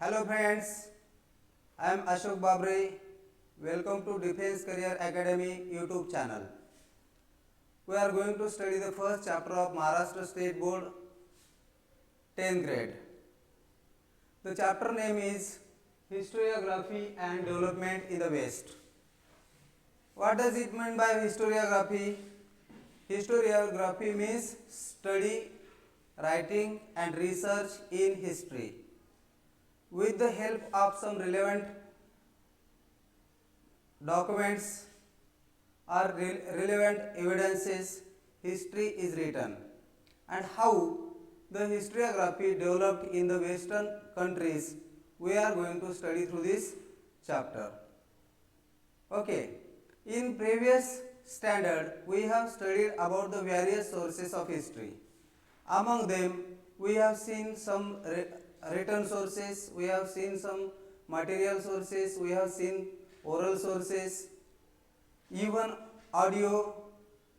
Hello friends, I am Ashok Babri. Welcome to Defense Career Academy YouTube channel. We are going to study the first chapter of Maharashtra State Board 10th grade. The chapter name is Historiography and Development in the West. What does it mean by historiography? Historiography means study, writing and research in history. With the help of some relevant documents or relevant evidences, history is written. And how the historiography developed in the Western countries, we are going to study through this chapter. Okay, in previous standard, we have studied about the various sources of history. Among them, we have seen some written sources, we have seen some material sources, we have seen oral sources, even audio,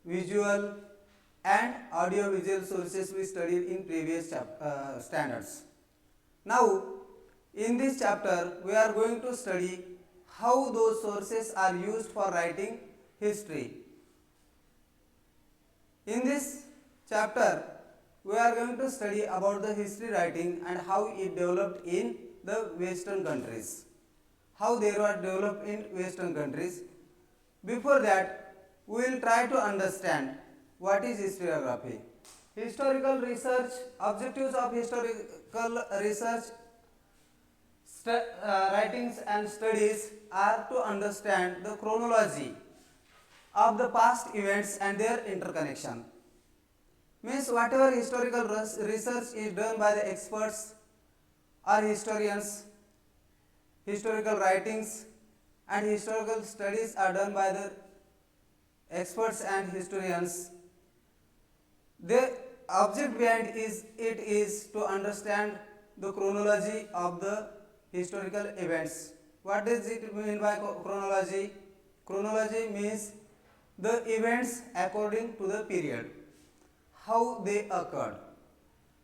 visual and audio visual sources we studied in previous standards. Now, in this chapter, we are going to study how those sources are used for writing history. In this chapter, we are going to study about the history writing and how it developed in the Western countries. How they were developed in Western countries. Before that, we will try to understand what is historiography. Historical research, objectives of historical research, writings and studies are to understand the chronology of the past events and their interconnection. Means whatever historical research is done by the experts or historians, historical writings and historical studies are done by the experts and historians. The object behind it is to understand the chronology of the historical events. What does it mean by chronology? Chronology means the events according to the period, how they occurred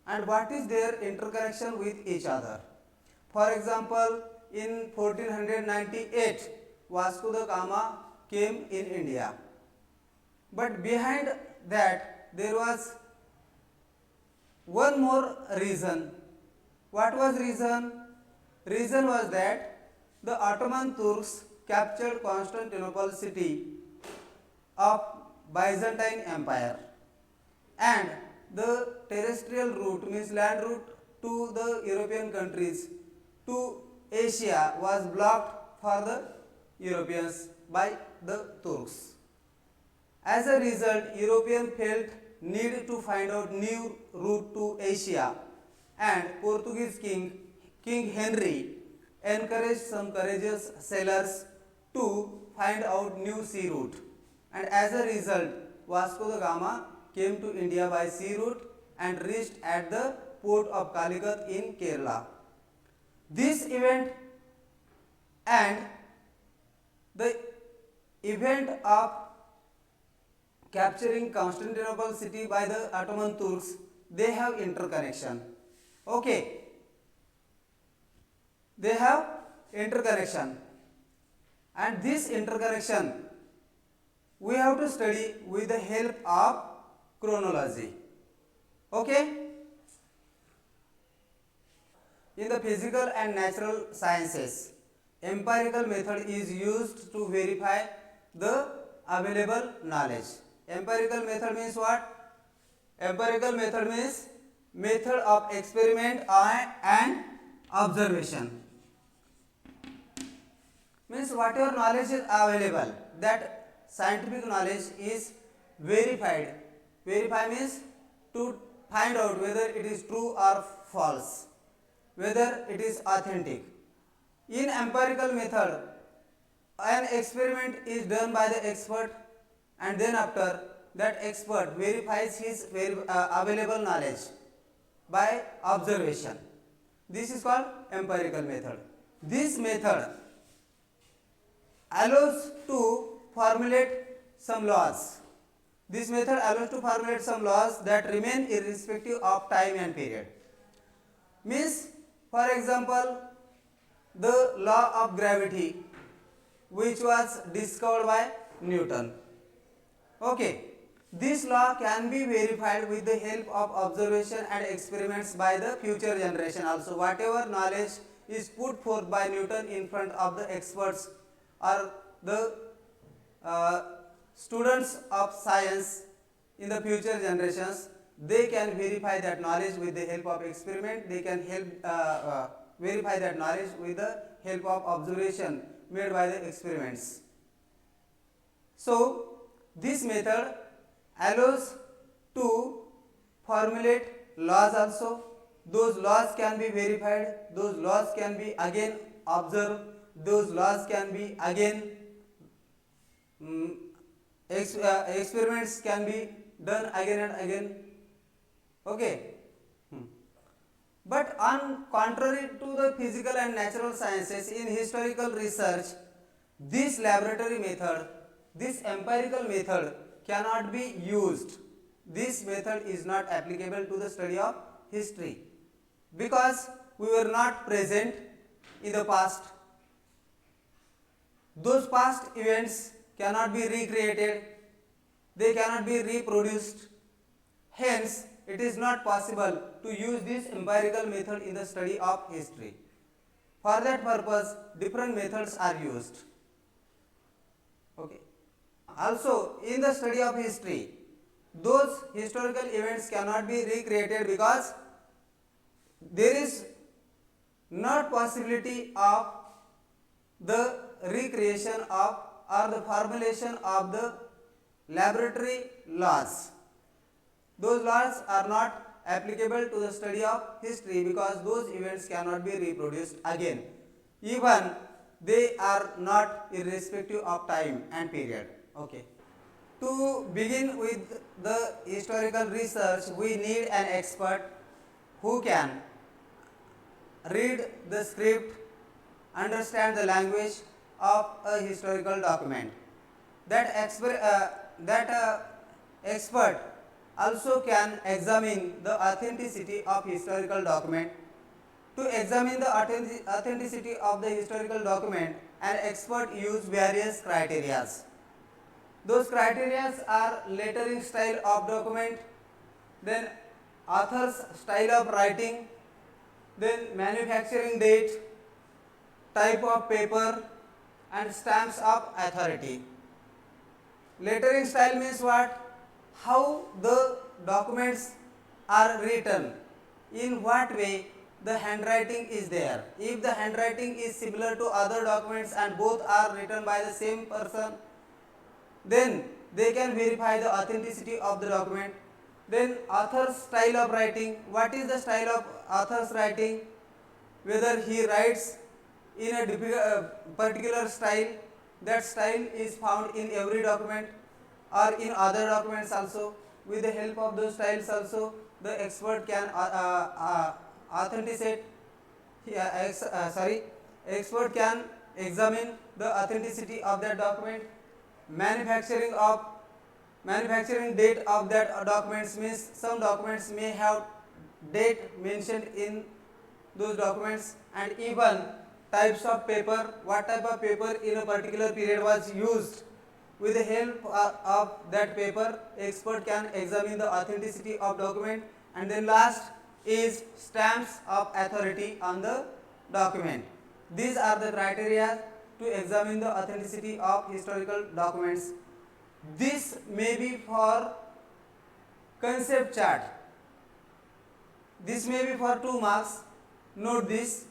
and what is their interconnection with each other. For example, in 1498, Vasco da Gama came in India. But behind that, there was one more reason. What was reason? Reason was that the Ottoman Turks captured Constantinople city of Byzantine Empire, and the terrestrial route means land route to the European countries to Asia was blocked for the Europeans by the Turks. As a result, Europeans felt need to find out new route to Asia, and Portuguese King Henry encouraged some courageous sailors to find out new sea route, and as a result, Vasco da Gama came to India by sea route and reached at the port of Calicut in Kerala. This event and the event of capturing Constantinople city by the Ottoman Turks, they have interconnection. Okay, they have interconnection, and this interconnection we have to study with the help of chronology. Okay? In the physical and natural sciences, empirical method is used to verify the available knowledge. Empirical method means what? Empirical method means method of experiment and observation. Means whatever knowledge is available, that scientific knowledge is verified. Verify means to find out whether it is true or false, whether it is authentic. In empirical method, an experiment is done by the expert, and then after that expert verifies his available knowledge by observation. This is called empirical method. This method allows to formulate some laws. This method allows to formulate some laws that remain irrespective of time and period. Means, for example, the law of gravity, which was discovered by Newton. Okay, this law can be verified with the help of observation and experiments by the future generation also. Whatever knowledge is put forth by Newton in front of the experts or the uh, students of science in the future generations, they can verify that knowledge with the help of experiment. They can help verify that knowledge with the help of observation made by the experiments. So this method allows to formulate laws also. Those laws can be verified, those laws can be again observed, those laws can be again experiments can be done again and again. Okay. But on contrary to the physical and natural sciences, in historical research, this laboratory method, this empirical method cannot be used. This method is not applicable to the study of history because we were not present in the past. Those past events cannot be recreated, they cannot be reproduced. Hence, it is not possible to use this empirical method in the study of history. For that purpose, different methods are used. Okay. Also, in the study of history, those historical events cannot be recreated because there is not possibility of the recreation of or the formulation of the laboratory laws. Those laws are not applicable to the study of history because those events cannot be reproduced again, even they are not irrespective of time and period. Okay. To begin with the historical research, we need an expert who can read the script, understand the language of a historical document. That expert also can examine the authenticity of historical document. To examine the authenticity of the historical document, an expert use various criteria. Those criteria are lettering style of document, then author's style of writing, then manufacturing date, type of paper, and stamps of authority. Lettering style means what? How the documents are written, in what way the handwriting is there. If the handwriting is similar to other documents and both are written by the same person, then they can verify the authenticity of the document. Then author's style of writing, what is the style of author's writing? Whether he writes in a particular style, that style is found in every document or in other documents also. With the help of those styles also, the expert can authenticate, expert can examine the authenticity of that document. Manufacturing date of that documents means some documents may have date mentioned in those documents, and even types of paper, what type of paper in a particular period was used. With the help of that paper, expert can examine the authenticity of document. And then last is stamps of authority on the document. These are the criteria to examine the authenticity of historical documents. This may be for concept chart. This may be for 2 marks. Note this.